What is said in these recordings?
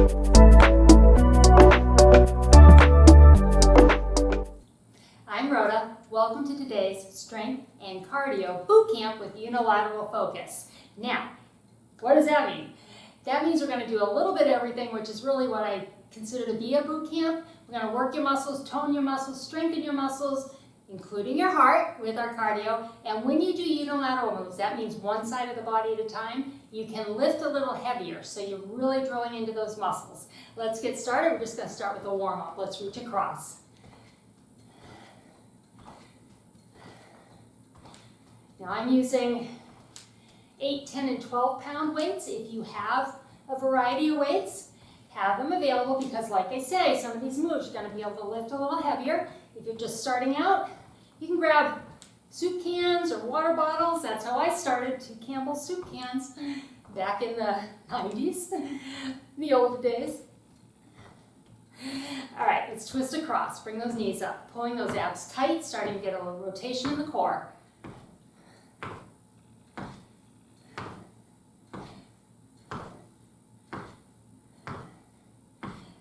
I'm Rhoda. Welcome to today's Strength and Cardio Boot Camp with Unilateral Focus. Now, what does that mean? That means we're going to do a little bit of everything, which is really what I consider to be a boot camp. We're going to work your muscles, tone your muscles, strengthen your muscles, including your heart with our cardio. And when you do unilateral moves, that means one side of the body at a time, you can lift a little heavier, so you're really drilling into those muscles. Let's get started. We're just going to start with a warm-up. Let's reach across. Now I'm using 8, 10, and 12 pound weights. If you have a variety of weights, have them available because like I say, some of these moves you're going to be able to lift a little heavier. If you're just starting out, you can grab soup cans or water bottles. That's how I started, 2 Campbell's soup cans back in the 90s, the old days. All right, let's twist across. Bring those knees up, pulling those abs tight, starting to get a little rotation in the core.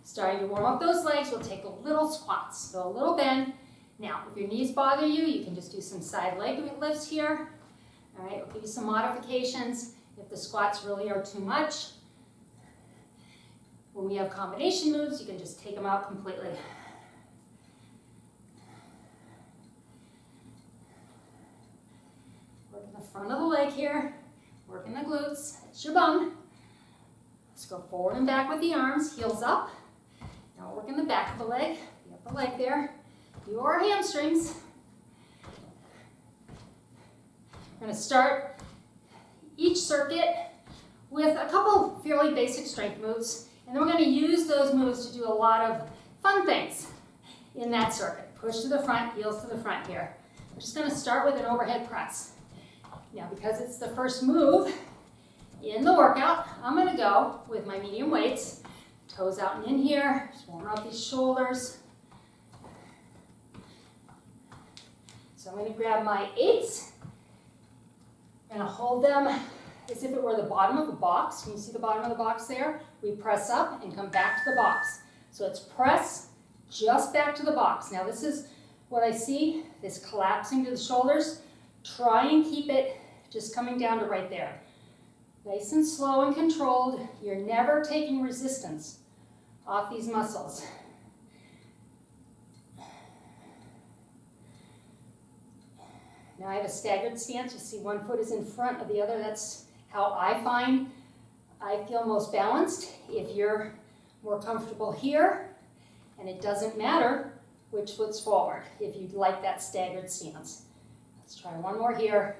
Starting to warm up those legs, we'll take a little squats, so a little bend. Now, if your knees bother you, you can just do some side leg lifts here. All right, we'll give you some modifications if the squats really are too much. When we have combination moves, you can just take them out completely. Working the front of the leg here, working the glutes, that's your bum. Let's go forward and back with the arms, heels up. Now working the back of the leg, the upper leg there, your hamstrings. We're going to start each circuit with a couple fairly basic strength moves, and then we're going to use those moves to do a lot of fun things in that circuit. Push to the front, heels to the front here. We're just going to start with an overhead press. Now because it's the first move in the workout, I'm going to go with my medium weights. Toes out and in here, just warm up these shoulders. So I'm going to grab my 8s, and I'll hold them as if it were the bottom of the box. Can you see the bottom of the box there? We press up and come back to the box. So it's press just back to the box. Now this is what I see, this collapsing to the shoulders. Try and keep it just coming down to right there. Nice and slow and controlled. You're never taking resistance off these muscles. Now I have a staggered stance. You see one foot is in front of the other. That's how I find I feel most balanced. If you're more comfortable here, and it doesn't matter which foot's forward, if you'd like that staggered stance. Let's try one more here.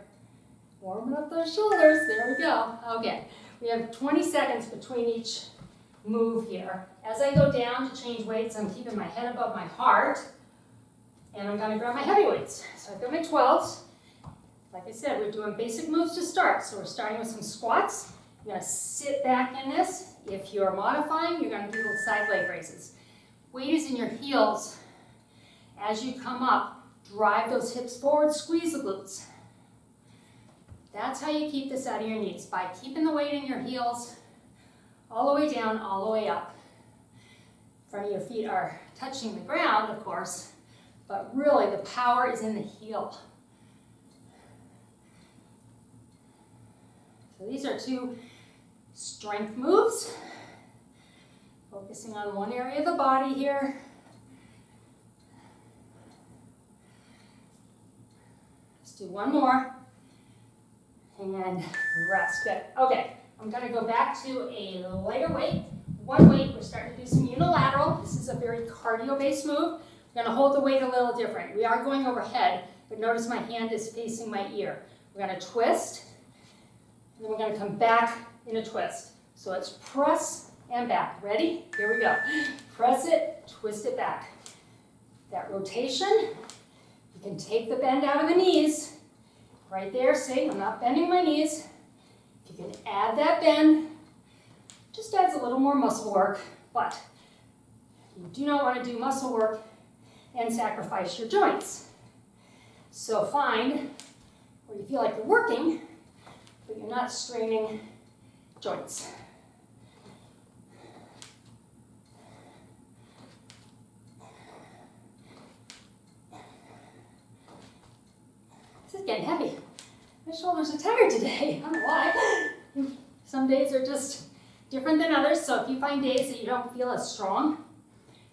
Warming up those shoulders, there we go. Okay, we have 20 seconds between each move here. As I go down to change weights, I'm keeping my head above my heart, and I'm gonna grab my heavy weights. So I've got my 12s. Like I said, we're doing basic moves to start. So we're starting with some squats. You're gonna sit back in this. If you're modifying, you're gonna do little side leg raises. Weight is in your heels. As you come up, drive those hips forward, squeeze the glutes. That's how you keep this out of your knees, by keeping the weight in your heels all the way down, all the way up. Front of your feet are touching the ground, of course, but really the power is in the heel. So these are 2 strength moves, focusing on one area of the body here. Let's do one more. And rest. Good. Okay, I'm going to go back to a lighter weight. One weight, we're starting to do some unilateral. This is a very cardio-based move. We're going to hold the weight a little different. We are going overhead, but notice my hand is facing my ear. We're going to twist, and then we're going to come back in a twist. So it's press and back. Ready? Here we go. Press it, twist it back. That rotation, you can take the bend out of the knees. Right there, see, I'm not bending my knees. If you can add that bend, just adds a little more muscle work, but you do not want to do muscle work and sacrifice your joints. So find where you feel like you're working, but you're not straining joints. getting heavy. My shoulders are tired today. I don't know why. Some days are just different than others, so if you find days that you don't feel as strong,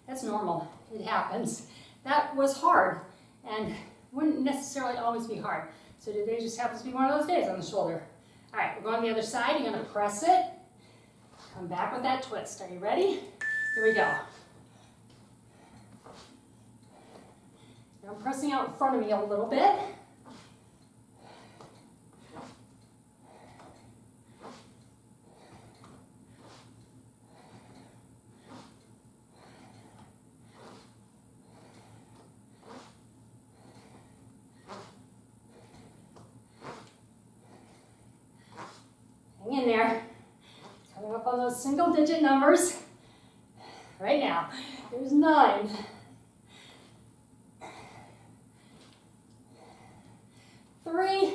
that's normal. It happens. That was hard and wouldn't necessarily always be hard. So today just happens to be one of those days on the shoulder. All right, we're going to the other side. You're going to press it. Come back with that twist. Are you ready? Here we go. Now I'm pressing out in front of me a little bit. Hang in there. Coming up on those single-digit numbers. Right now, there's 9. 3,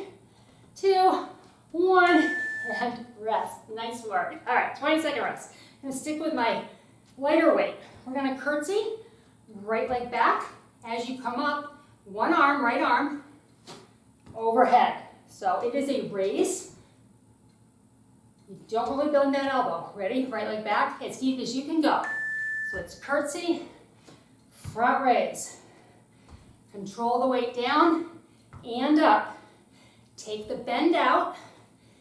2, 1, and rest. Nice work. All right, 20-second rest. I'm gonna stick with my lighter weight. We're gonna curtsy, right leg back. As you come up, one arm, right arm, overhead. So it is a raise. You don't really bend that elbow. Ready? Right leg back, as deep as you can go. So it's curtsy, front raise. Control the weight down and up. Take the bend out.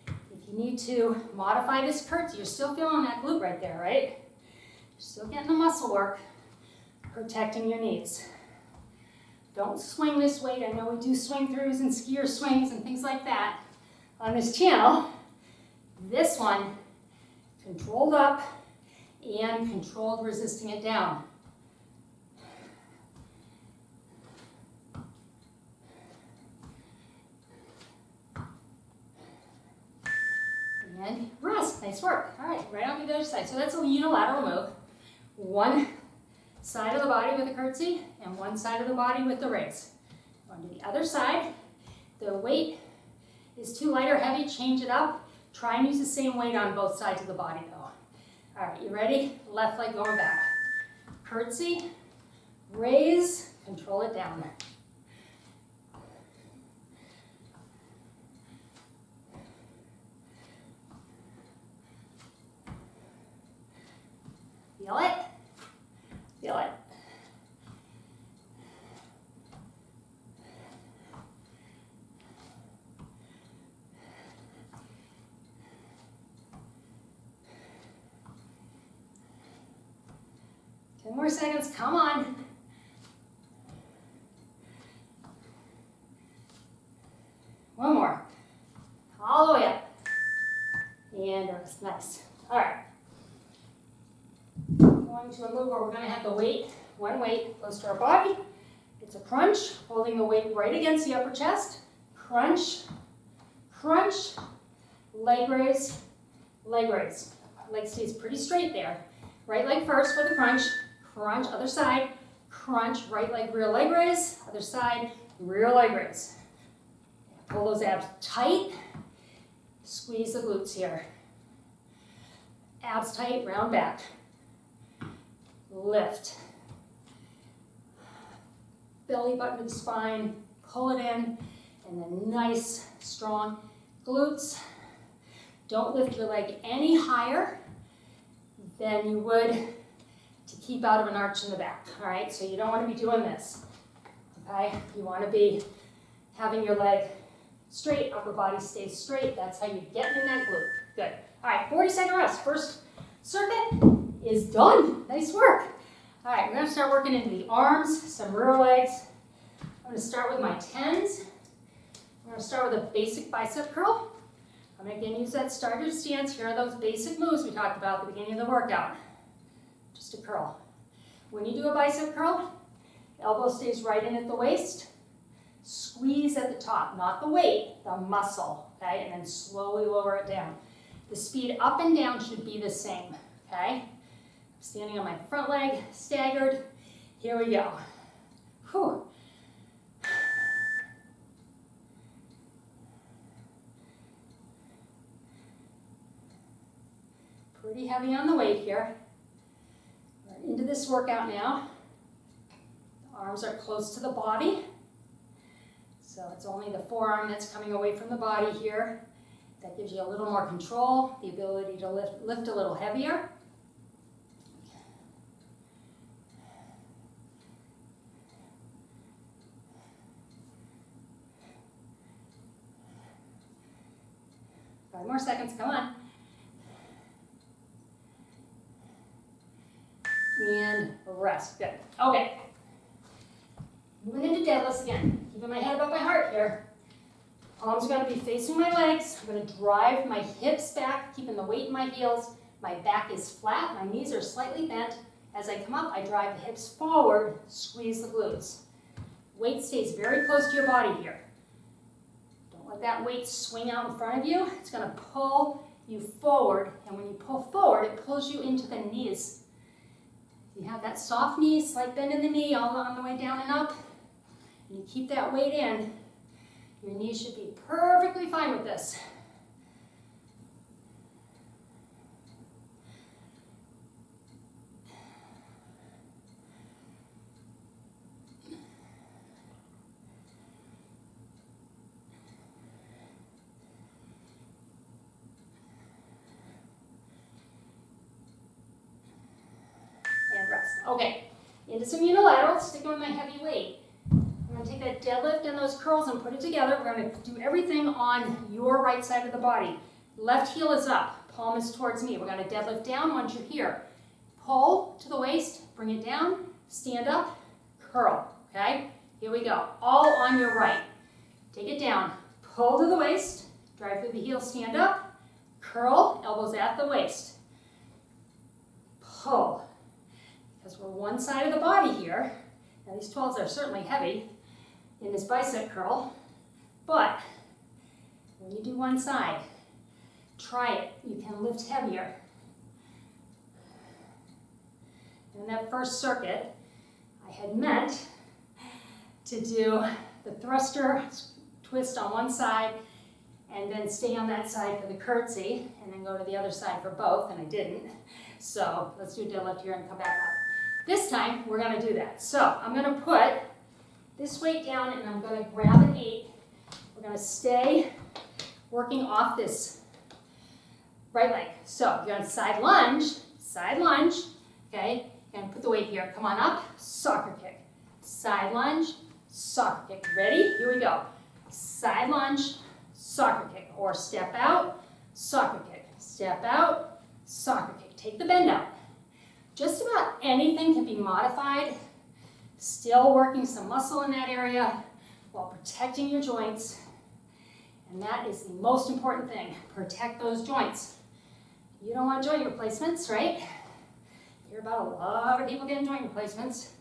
If you need to modify this curtsy, you're still feeling that glute right there, right? You're still getting the muscle work, protecting your knees. Don't swing this weight. I know we do swing throughs and skier swings and things like that on this channel. This one, controlled up and controlled resisting it down. And rest. Nice work. All right, right on the other side. So that's a unilateral move. One side of the body with a curtsy and one side of the body with the raise. On to the other side. The weight is too light or heavy. Change it up. Try and use the same weight on both sides of the body though. All right, you ready? Left leg going back. Curtsy, raise, control it down. Feel it? Feel it. More seconds, come on. One more. All the way up. And rest. Nice. All right. Going to a move where we're going to have the weight, one weight close to our body. It's a crunch, holding the weight right against the upper chest. Crunch, crunch, leg raise, leg raise. Leg stays pretty straight there. Right leg first for the crunch. Crunch, other side, crunch, right leg, rear leg raise, other side, rear leg raise. Pull those abs tight, squeeze the glutes here. Abs tight, round back. Lift. Belly button to the spine, pull it in, and then nice, strong glutes. Don't lift your leg any higher than you would to keep out of an arch in the back, all right? So you don't want to be doing this, okay? You want to be having your leg straight, upper body stays straight. That's how you get in that glute. Good. All right, 40-second rest. First circuit is done. Nice work. All right, we're going to start working into the arms, some rear legs. I'm going to start with my 10s. I'm going to start with a basic bicep curl. I'm going to again use that starter stance. Here are those basic moves we talked about at the beginning of the workout. Just a curl. When you do a bicep curl, elbow stays right in at the waist. Squeeze at the top, not the weight, the muscle, okay? And then slowly lower it down. The speed up and down should be the same, okay? Standing on my front leg, staggered. Here we go. Whew. Pretty heavy on the weight here. We're into this workout now. The arms are close to the body. So it's only the forearm that's coming away from the body here. That gives you a little more control, the ability to lift a little heavier. Five more seconds, come on. And rest, good. Okay. Moving into deadlifts again. Keeping my head above my heart here. Palms are going to be facing my legs. I'm going to drive my hips back, keeping the weight in my heels. My back is flat, my knees are slightly bent. As I come up, I drive the hips forward, squeeze the glutes. Weight stays very close to your body here. Don't let that weight swing out in front of you. It's going to pull you forward, and when you pull forward, it pulls you into the knees. You have that soft knee, slight bend in the knee, all on the way down and up. And you keep that weight in. Your knees should be perfectly fine with this. And rest. Okay, into some unilaterals, sticking with my heavy weight. I'm going to take that deadlift and those curls and put it together. We're going to do everything on your right side of the body. Left heel is up, palm is towards me. We're going to deadlift down once you're here. Pull to the waist, bring it down, stand up, curl, okay? Here we go, all on your right. Take it down, pull to the waist, drive through the heel, stand up, curl, elbows at the waist. Pull, because we're one side of the body here. Now these 12s are certainly heavy in this bicep curl, but when you do one side, try it. You can lift heavier. In that first circuit, I had meant to do the thruster twist on one side and then stay on that side for the curtsy and then go to the other side for both, and I didn't. So let's do a deadlift here and come back up. This time, we're going to do that. So I'm going to put this weight down and I'm going to grab an 8. We're going to stay working off this right leg. So you're on side lunge, okay? And put the weight here. Come on up, soccer kick. Side lunge, soccer kick. Ready? Here we go. Side lunge, soccer kick. Or step out, soccer kick. Step out, soccer kick. Take the bend out. Just about anything can be modified, still working some muscle in that area while protecting your joints. And that is the most important thing. Protect those joints. You don't want joint replacements, right? You hear about a lot of people getting joint replacements,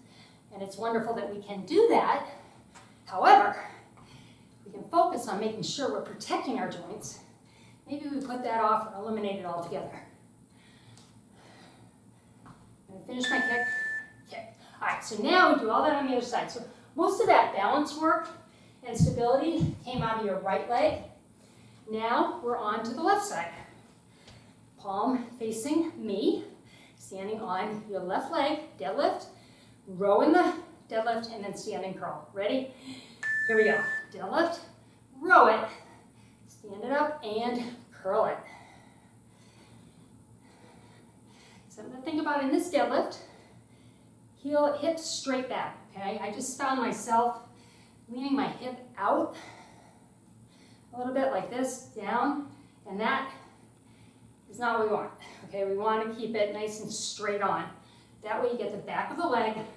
and it's wonderful that we can do that. However, we can focus on making sure we're protecting our joints. Maybe we put that off or eliminate it altogether. I'm going to finish my kick. All right, so now we do all that on the other side. So most of that balance work and stability came out of your right leg. Now we're on to the left side. Palm facing me, standing on your left leg, deadlift, row in the deadlift, and then standing curl. Ready? Here we go. Deadlift, row it, stand it up, and curl it. Something to think about in this deadlift, hips straight back, okay? I just found myself leaning my hip out a little bit like this, down, and that is not what we want, okay? We want to keep it nice and straight on. That way you get the back of the leg and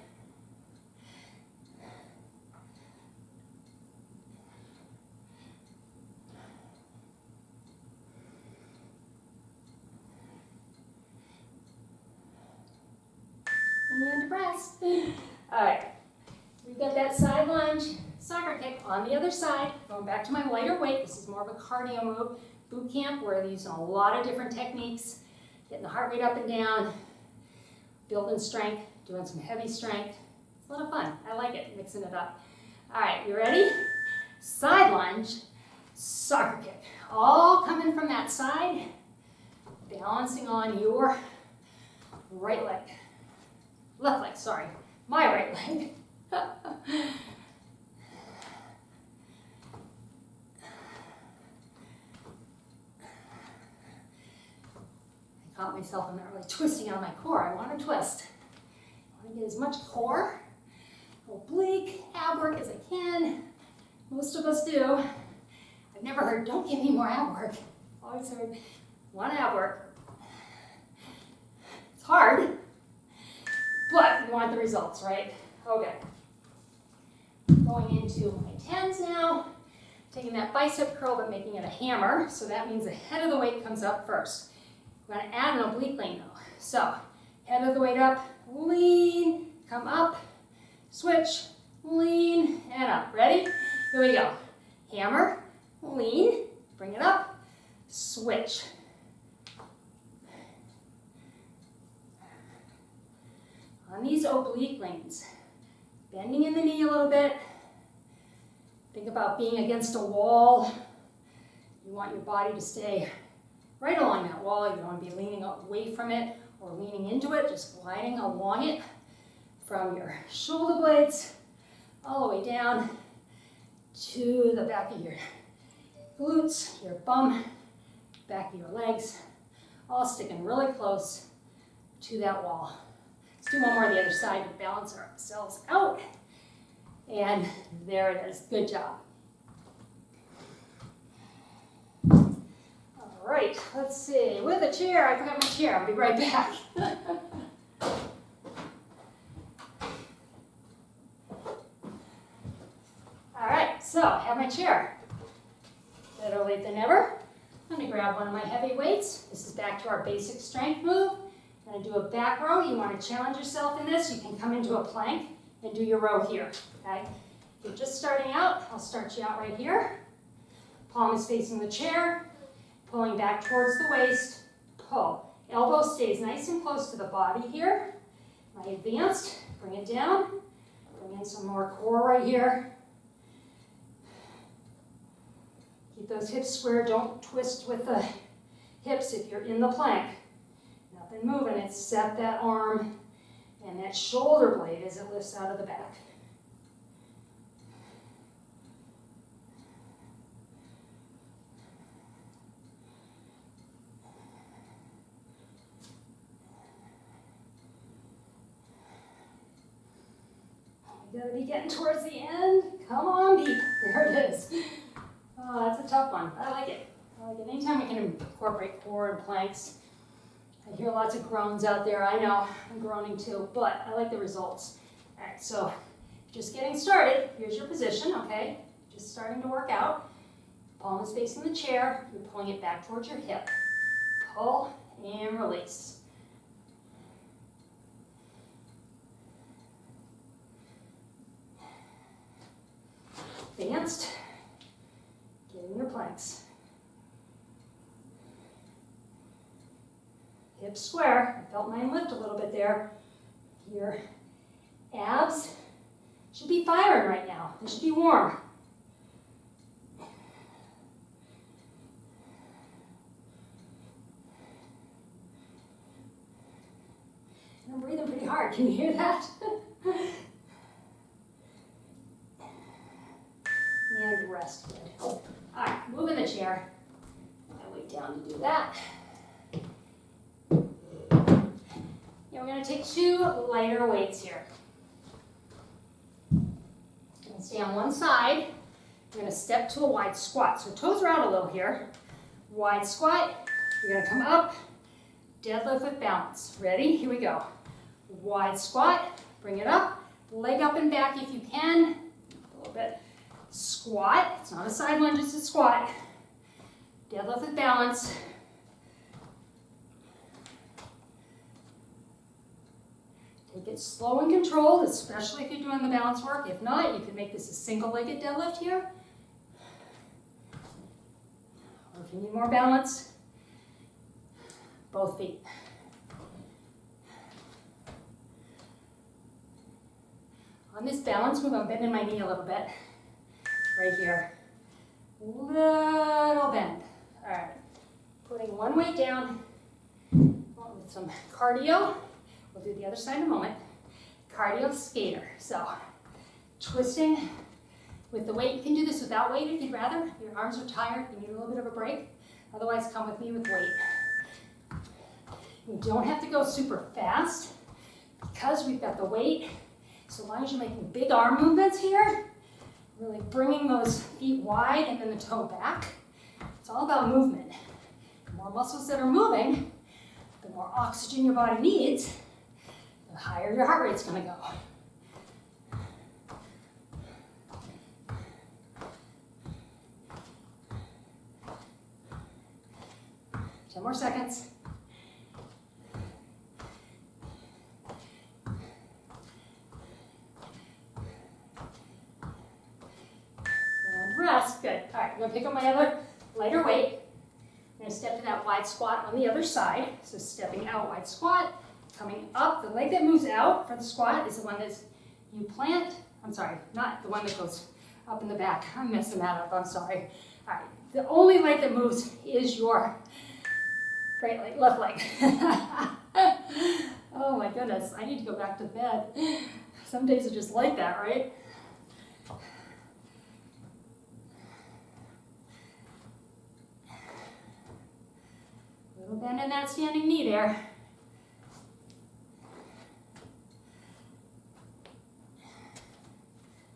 press. All right, we've got that side lunge, soccer kick on the other side. Going back to my lighter weight, this is more of a cardio move. Boot camp, we're using a lot of different techniques, getting the heart rate up and down, building strength, doing some heavy strength. It's a lot of fun. I like it, mixing it up. All right, you ready? Side lunge, soccer kick. All coming from that side, balancing on your right leg. Left leg, sorry. My right leg. myself I'm not really twisting out my core. I want to twist. I want to get as much core, oblique, ab work as I can. Most of us do. I've never heard, don't give me more ab work. I've always heard, want ab work. It's hard, but we want the results, right? Okay. Going into my 10s now. Taking that bicep curl, but making it a hammer. So that means the head of the weight comes up first. We're going to add an oblique lean though. So, head of the weight up, lean, come up, switch, lean, and up. Ready? Here we go. Hammer, lean, bring it up, switch. On these oblique leans, bending in the knee a little bit. Think about being against a wall. You want your body to stay right along that wall. You don't want to be leaning away from it or leaning into it, just gliding along it from your shoulder blades all the way down to the back of your glutes, your bum, back of your legs, all sticking really close to that wall. Let's do one more on the other side to balance ourselves out. And there it is. Good job. All right, let's see. With a chair, I forgot my chair. I'll be right back. All right, so I have my chair. Better late than never. I'm going to grab one of my heavy weights. This is back to our basic strength move. I'm going to do a back row. You want to challenge yourself in this. You can come into a plank and do your row here. Okay? If you're just starting out, I'll start you out right here. Palm is facing the chair, pulling back towards the waist, pull. Elbow stays nice and close to the body here. My advanced, bring it down, bring in some more core right here. Keep those hips square, don't twist with the hips if you're in the plank. Nothing moving, it's set that arm and that shoulder blade as it lifts out of the back. You gotta be getting towards the end. Come on, Beep. There it is. Oh, that's a tough one. I like it. I like it. Anytime we can incorporate core and planks. I hear lots of groans out there. I know, I'm groaning too, but I like the results. All right, so just getting started. Here's your position, okay? Just starting to work out. Palm is facing the chair. You're pulling it back towards your hip. Pull and release. Advanced. Get in your planks. Hips square. I felt mine lift a little bit there. Your abs should be firing right now. They should be warm. And I'm breathing pretty hard. Can you hear that? And rest. Good. Oh. All right, move in the chair. I weight down to do that. We're going to take two lighter weights here. And stay on one side. You're going to step to a wide squat. So toes are out a little here. Wide squat. You're going to come up. Deadlift with balance. Ready? Here we go. Wide squat. Bring it up. Leg up and back if you can. A little bit. Squat. It's not a side lunge, it's a squat. Deadlift with balance. Take it slow and controlled, especially if you're doing the balance work. If not, you can make this a single-legged deadlift here. Or if you need more balance, both feet. On this balance move, I'm bending my knee a little bit. Right here. Little bend. All right. Putting one weight down with some cardio. We'll do the other side in a moment. Cardio skater. So, twisting with the weight. You can do this without weight if you'd rather. Your arms are tired. You need a little bit of a break. Otherwise, come with me with weight. We don't have to go super fast because we've got the weight. So long as you're making big arm movements here, really bringing those feet wide and then the toe back. It's all about movement. The more muscles that are moving, the more oxygen your body needs, the higher your heart rate's going to go. 10 more seconds. And rest. Good. All right, I'm going to pick up my other lighter weight. I'm going to step to that wide squat on the other side. So stepping out, wide squat, coming up. The leg that moves out for the squat is the one that you plant. I'm sorry, not the one that goes up in the back. I'm messing that up. I'm sorry. All right, the only leg that moves is your right leg, left leg. Oh my goodness, I need to go back to bed. Some days are just like that, right? Little bend in that standing knee there.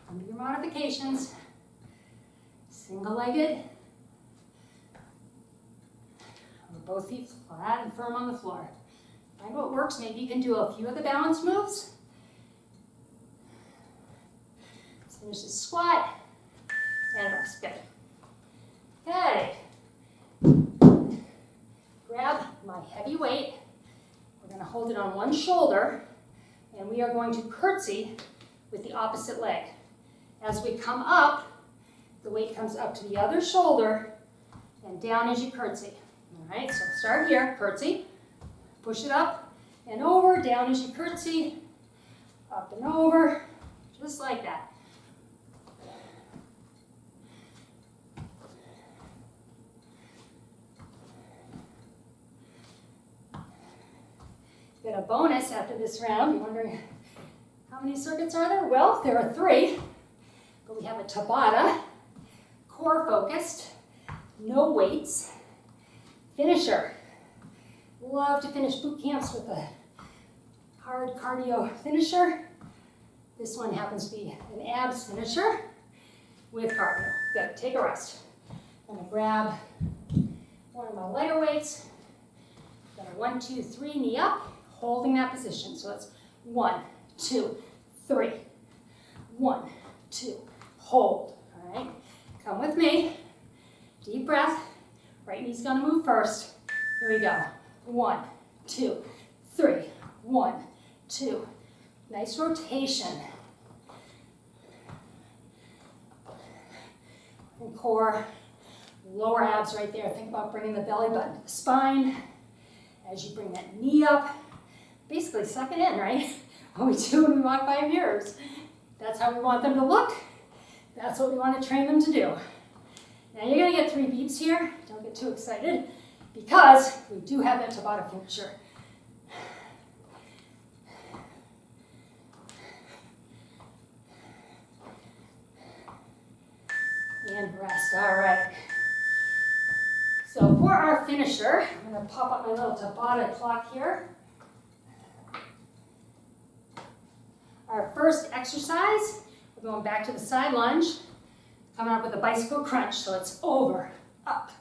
Under your modifications. Single-legged. Both feet flat and firm on the floor. Find what works. Maybe you can do a few of the balance moves. Let's finish this squat and rest. Good. Okay. Grab my heavy weight. We're going to hold it on one shoulder, and we are going to curtsy with the opposite leg. As we come up, the weight comes up to the other shoulder and down as you curtsy. All right, so start here, curtsy, push it up and over, down as you curtsy, up and over, just like that. Get a bonus after this round. You're wondering how many circuits are there? Well, there are 3, but we have a Tabata, core focused, no weights, finisher. Love to finish boot camps with a hard cardio finisher. This one happens to be an abs finisher with cardio. Good, take a rest. I'm gonna grab one of my lighter weights. Got a 1, 2, 3, knee up, holding that position. So it's 1, 2, 3. 1, 2, hold, all right? Come with me, deep breath. Right knee's gonna move first. Here we go. 1, 2, 3. 1, 2. Nice rotation. And core, lower abs right there. Think about bringing the belly button to the spine. As you bring that knee up, basically suck it in, right? What we do when we walk 5 years. That's how we want them to look. That's what we want to train them to do. Now you're going to get 3 beeps here. Don't get too excited because we do have that Tabata finisher. And rest. All right. So for our finisher, I'm going to pop up my little Tabata clock here. Our first exercise, we're going back to the side lunge, coming up with a bicycle crunch. So it's over, up,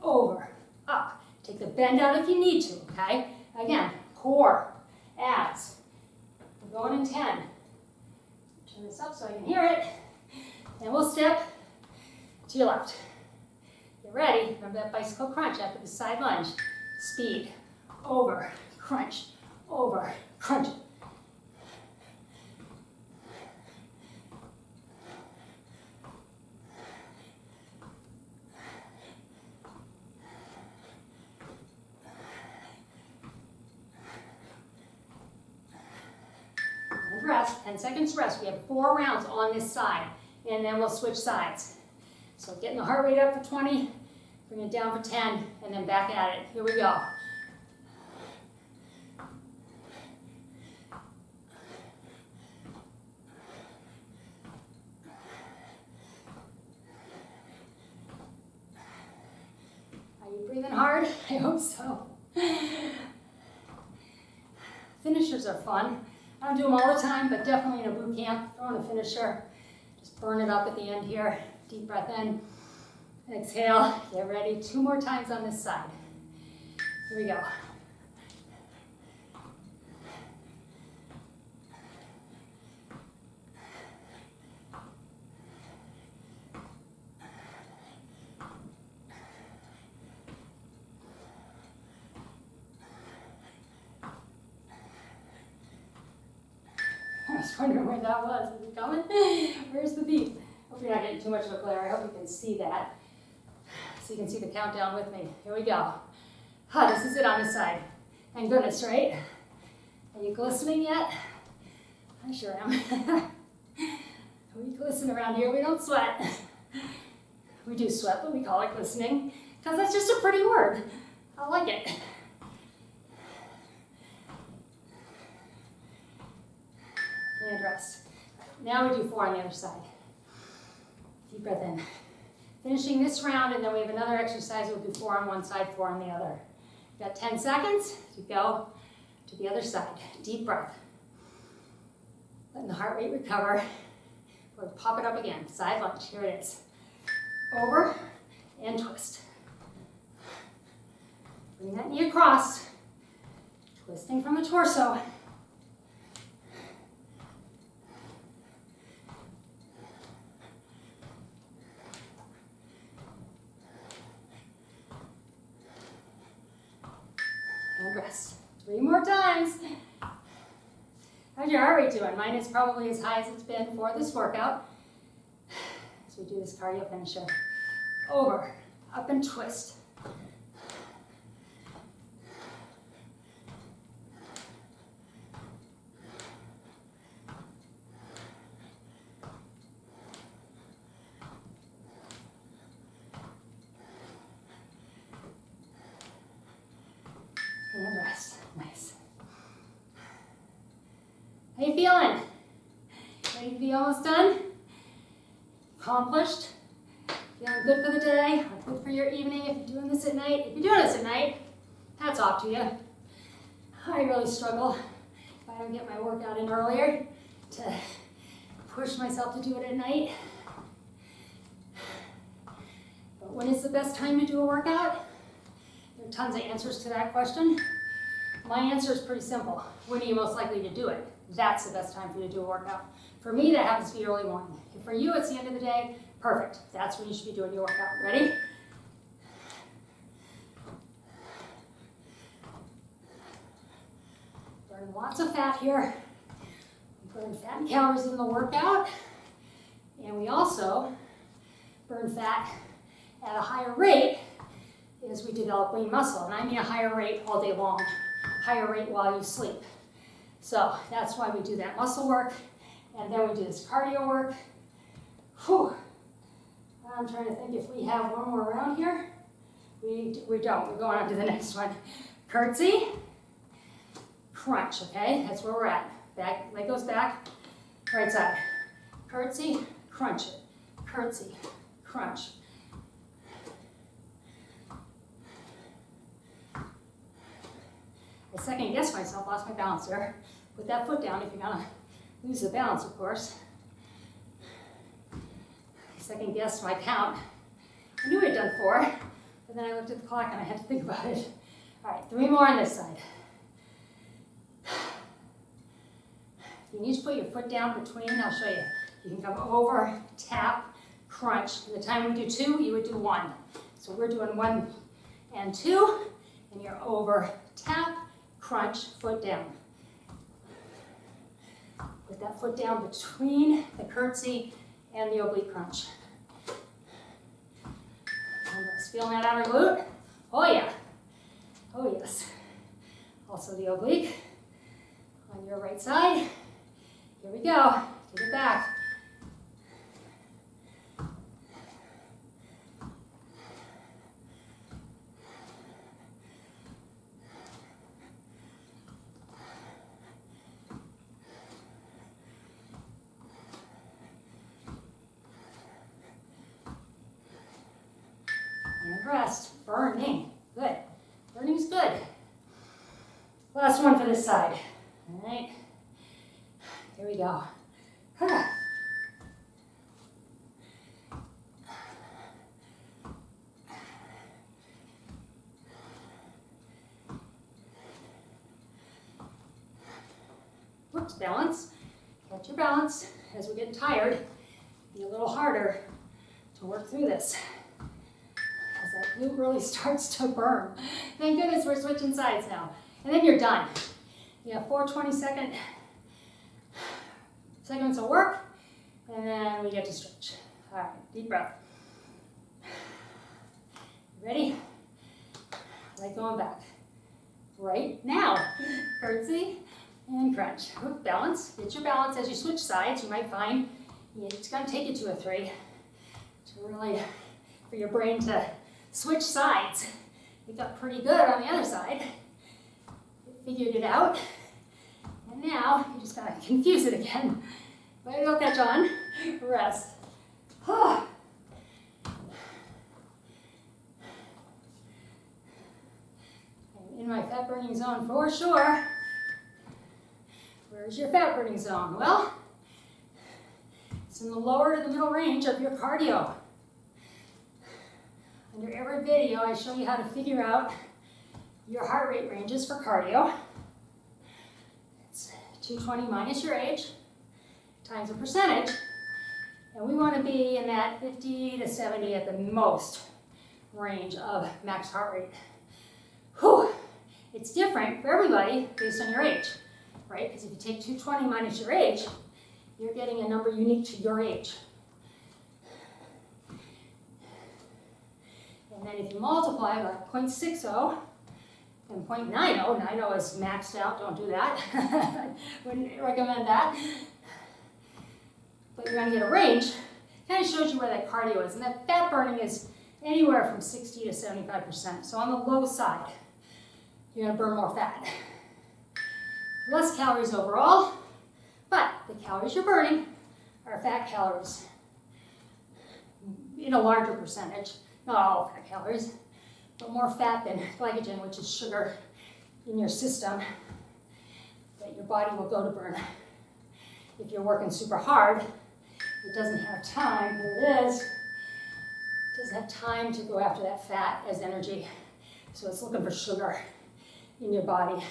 over, up. Take the bend out if you need to, okay? Again, core, abs. We're going in 10. Turn this up so I can hear it. And we'll step to your left. Get ready. Remember that bicycle crunch after the side lunge. Speed, over, crunch, over, crunch. Rest, 10 seconds rest. We have 4 rounds on this side, and then we'll switch sides. So getting the heart rate up for 20, bring it down for 10, and then back at it. Here we go. Are you breathing hard? I hope so. Finishers are fun. I don't do them all the time, but definitely in a boot camp, throw in a finisher. Just burn it up at the end here. Deep breath in. Exhale. Get ready. 2 more times on this side. Here we go. I was wondering where that was. Is it coming? Where's the beep? Hope you're not getting too much of a glare. I hope you can see that. So you can see the countdown with me. Here we go. This is it on this side. Thank goodness, right? Are you glistening yet? I sure am. We glisten around here. We don't sweat. We do sweat, but we call it glistening because that's just a pretty word. I like it. And rest. Now we do 4 on the other side. Deep breath in. Finishing this round, and then we have another exercise. We'll do 4 on one side, 4 on the other. You've got 10 seconds to go to the other side. Deep breath. Letting the heart rate recover. We'll pop it up again. Side lunge. Here it is. Over and twist. Bring that knee across. Twisting from the torso. And rest. 3 more times. How's your heart rate doing? Mine is probably as high as it's been for this workout. As we do this cardio finisher. Over, up and twist. And rest. Nice. How you feeling? Ready to be almost done? Accomplished? Feeling good for the day? Or good for your evening if you're doing this at night? If you're doing this at night, hats off to you. I really struggle if I don't get my workout in earlier to push myself to do it at night. But when is the best time to do a workout? There are tons of answers to that question. My answer is pretty simple. When are you most likely to do it? That's the best time for you to do a workout. For me, that happens to be early morning. If for you, it's the end of the day, perfect. That's when you should be doing your workout. Ready? Burn lots of fat here. We burn fat and calories in the workout. And we also burn fat at a higher rate as we develop lean muscle. And I mean a higher rate all day long. Higher rate while you sleep. So that's why we do that muscle work. And then we do this cardio work. Whew. I'm trying to think if we have one more round here. We don't. We're going on to the next one. Curtsy. Crunch, okay? That's where we're at. Back, leg goes back. Right side. Curtsy, crunch it. Curtsy, crunch. I second guessed myself, lost my balance there. Put that foot down if you're gonna lose the balance, of course. I second guessed my count. I knew I'd done 4, but then I looked at the clock and I had to think about it. All right, 3 more on this side. If you need to put your foot down between, I'll show you. You can come over, tap, crunch. And the time we do 2, you would do 1. So we're doing 1 and 2, and you're over, tap, crunch, foot down. Put that foot down between the curtsy and the oblique crunch. Feeling that outer glute? Oh yeah. Oh yes. Also the oblique on your right side. Here we go. Take it back. And rest. Burning. Good. Burning's good. Last one for this side. All right, here we go. Whoops, balance. Catch your balance. As we're getting tired, be a little harder to work through this. As that glute really starts to burn. Thank goodness we're switching sides now. And then you're done. You have 4 20-second segments of work, and then we get to stretch. All right, deep breath. Ready? Leg going back. Right now. Curtsy and crunch. With balance. Get your balance as you switch sides. You might find it's going to take you to a 3 to really, for your brain to switch sides. You got pretty good on the other side. You figured it out. And now you just got to confuse it again. But it'll catch on. Rest. In my fat burning zone for sure. Where's your fat burning zone? Well, it's in the lower to the middle range of your cardio. Under every video, I show you how to figure out your heart rate ranges for cardio. It's 220 minus your age times a percentage. And we want to be in that 50 to 70 at the most range of max heart rate. Whew. It's different for everybody based on your age, right? Because if you take 220 minus your age, you're getting a number unique to your age. And then if you multiply by 0.60 and 0.90, 90 is maxed out, don't do that. Wouldn't recommend that. But you're going to get a range. Kind of shows you where that cardio is. And that fat burning is anywhere from 60 to 75%. So on the low side, you're going to burn more fat. Less calories overall, but the calories you're burning are fat calories in a larger percentage. Not all fat calories, but more fat than glycogen, which is sugar in your system that your body will go to burn. If you're working super hard, it doesn't have time, here it is, it doesn't have time to go after that fat as energy. So it's looking for sugar in your body.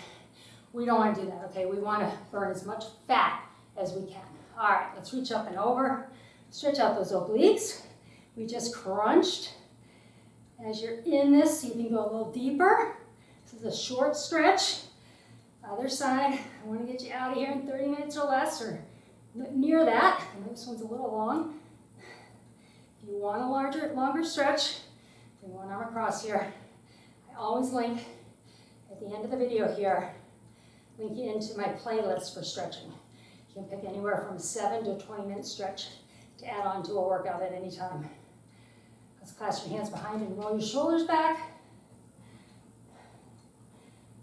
We don't want to do that, okay? We want to burn as much fat as we can. All right, let's reach up and over. Stretch out those obliques. We just crunched. As you're in this, you can go a little deeper. This is a short stretch. Other side, I want to get you out of here in 30 minutes or less, or near that. And this one's a little long. If you want a longer stretch, bring one arm across here. I always link at the end of the video here, link you into my playlist for stretching. You can pick anywhere from a 7 to a 20-minute stretch to add on to a workout at any time. Let's clasp your hands behind and roll your shoulders back.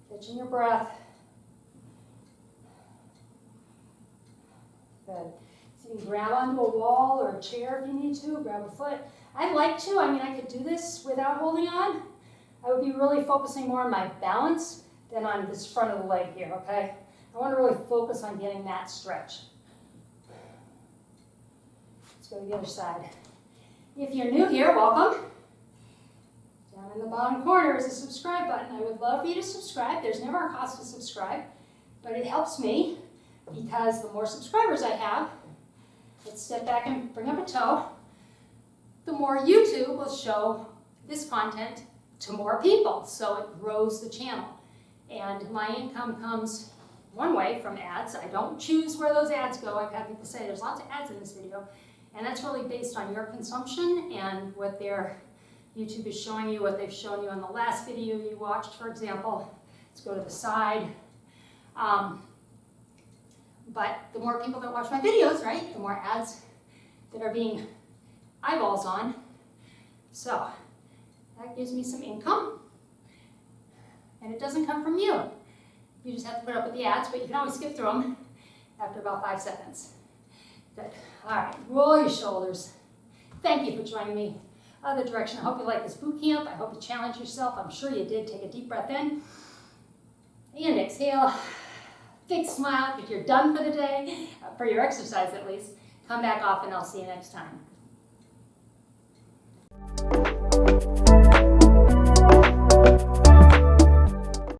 Catching your breath. Good. So you can grab onto a wall or a chair if you need to, grab a foot. I'd like to, I could do this without holding on. I would be really focusing more on my balance than on this front of the leg here, okay? I want to really focus on getting that stretch. Let's go to the other side. If you're new here, welcome. Down in the bottom corner is a subscribe button. I would love for you to subscribe. There's never a cost to subscribe, but it helps me because the more subscribers I have, let's step back and bring up a toe, the more YouTube will show this content to more people, so it grows the channel. And my income comes one way from ads. I don't choose where those ads go. I've had people say there's lots of ads in this video. And that's really based on your consumption and what their YouTube is showing you, what they've shown you in the last video you watched, for example. Let's go to the side. But the more people that watch my videos, right, the more ads that are being eyeballs on. So that gives me some income. And it doesn't come from you. You just have to put up with the ads, but you can always skip through them after about 5 seconds. Good. All right, roll your shoulders. Thank you for joining me. Other direction. I hope you like this boot camp. I hope you challenge yourself. I'm sure you did. Take a deep breath in. And exhale. big smile because you're done for the day, for your exercise at least. Come back off and I'll see you next time.